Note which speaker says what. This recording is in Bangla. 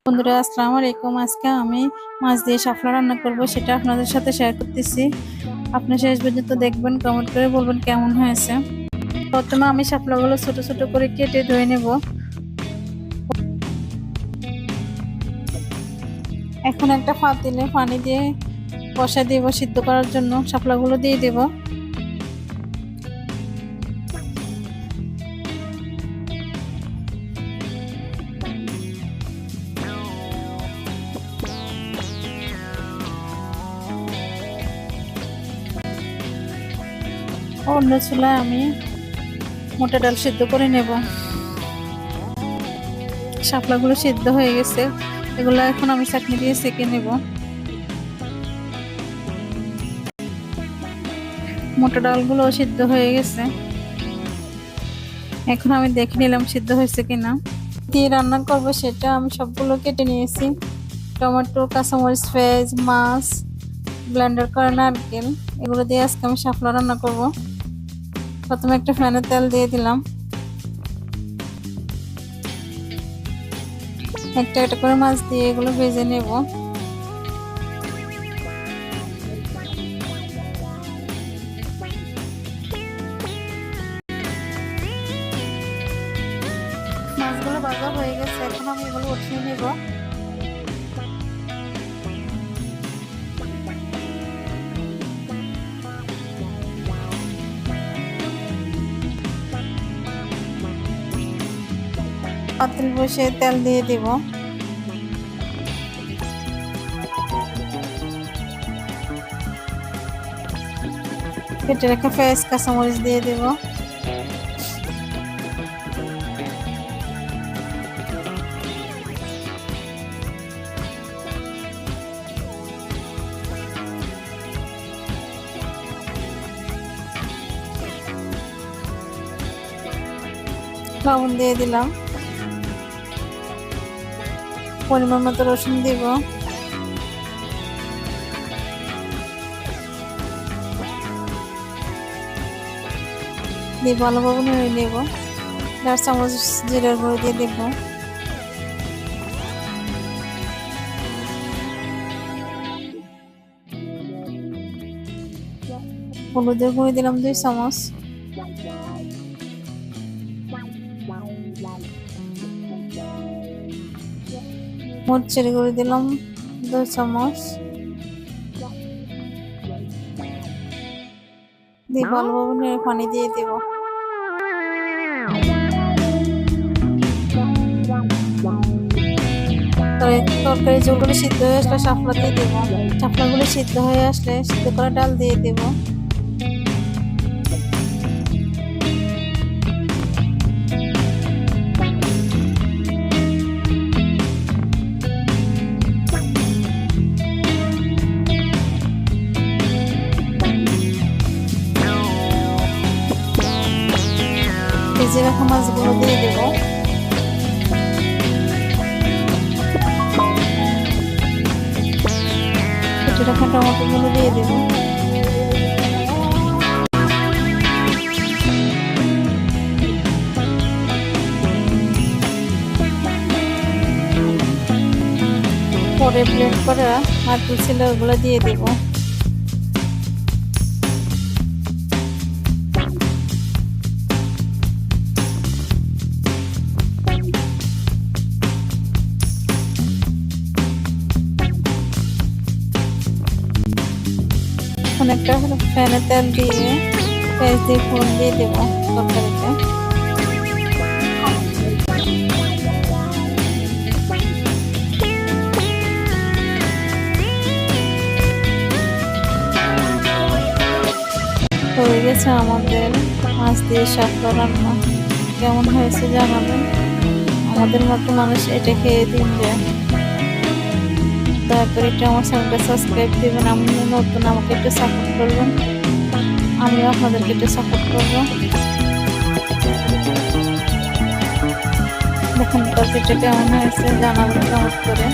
Speaker 1: বন্ধুরা আসসালামু আলাইকুম। আজকে আমি মাছ দিয়ে শাপলা রান্না করব, সেটা আপনাদের সাথে শেয়ার করতেছি। আপনি শেষ পর্যন্ত দেখবেন, কমেন্ট করে বলবেন কেমন হয়েছে। প্রথমে আমি শাপলাগুলো ছোট ছোট করে কেটে ধুয়ে নেব। এখন একটা পাতিলে পানি দিয়ে বসায় দেব সিদ্ধ করার জন্য। শাপলাগুলো দিয়ে দেব। অন্য চুলায় আমি মোটা ডাল সিদ্ধ করে নেব। শাপলাগুলো সিদ্ধ হয়ে গেছে, এগুলো এখন আমি চাটনি দিয়ে সেঁকে নেব। মোটা ডালগুলো সিদ্ধ হয়ে গেছে, এখন আমি দেখে নিলাম সিদ্ধ হয়েছে কিনা। দিয়ে রান্না করব সেটা আমি সবগুলো কেটে নিয়েছি। টমেটো, কাঁচামরিচ, পেঁয়াজ, মাছ, ব্লেন্ডার করা নারকেল, এগুলো দিয়ে আজকে আমি শাপলা রান্না করব। প্রথমে একটা প্যানে তেল দিয়ে দিলাম। একটা একটা করে মাছ দিয়ে এগুলো ভেজে নেব। মাছগুলো ভাজা হয়ে গেছে, এখন আমি এগুলো উঠিয়ে নেব। পাতিল বসে তেল দিয়ে দিব। কেটে রাখা পেঁয়াজ, কাঁচামরিচ দিয়ে দেব। লবণ দিয়ে দিলাম। পরিমাণ মতো রসুন দিব। দিয়ে ভালোভাবে নেড়ে নেব। 4 চামচ জিরার গুঁড়ো দিয়ে দেব। হলুদের গুঁড়ো দিলাম 2 চামচ। মরিচের গুঁড়ো দিলাম 2 চামচ। দিয়ে ভালোভাবে নেড়ে পানি দিয়ে দেব। তরকারি যেগুলো সিদ্ধ হয়ে আসলে শাপলা দিয়ে দেবো। শাপলাগুলো সিদ্ধ হয়ে আসলে সিদ্ধ করা ডাল দিয়ে দেব। ভেজে রাখা মাছগুলো দিয়ে দেব। কেটে রাখা টমেটোগুলো দিয়ে দেব। পরে ব্লেন্ড করা নারকেল ছিল ওগুলো দিয়ে দেব। একটা প্যানে তেল দিয়ে পেঁয়াজ দিয়ে ফোড়ন দিয়ে দেবো তরকারিতে। হয়ে গেছে আমাদের মাছ দিয়ে শাপলা রান্না। কেমন হয়েছে জানাবেন। আমাদের মতো মানুষ এটা খেয়ে দিন যায়। দয়া করে একটু আমার চ্যানেলটা সাবস্ক্রাইব দিবেন। আমি নতুন, আমাকে একটু সাপোর্ট করবেন, আমিও আপনাদেরকে একটু সাপোর্ট করবো। দেখুন তরকারিটা কেমন হয়েছে জানাবেন কমেন্ট করে।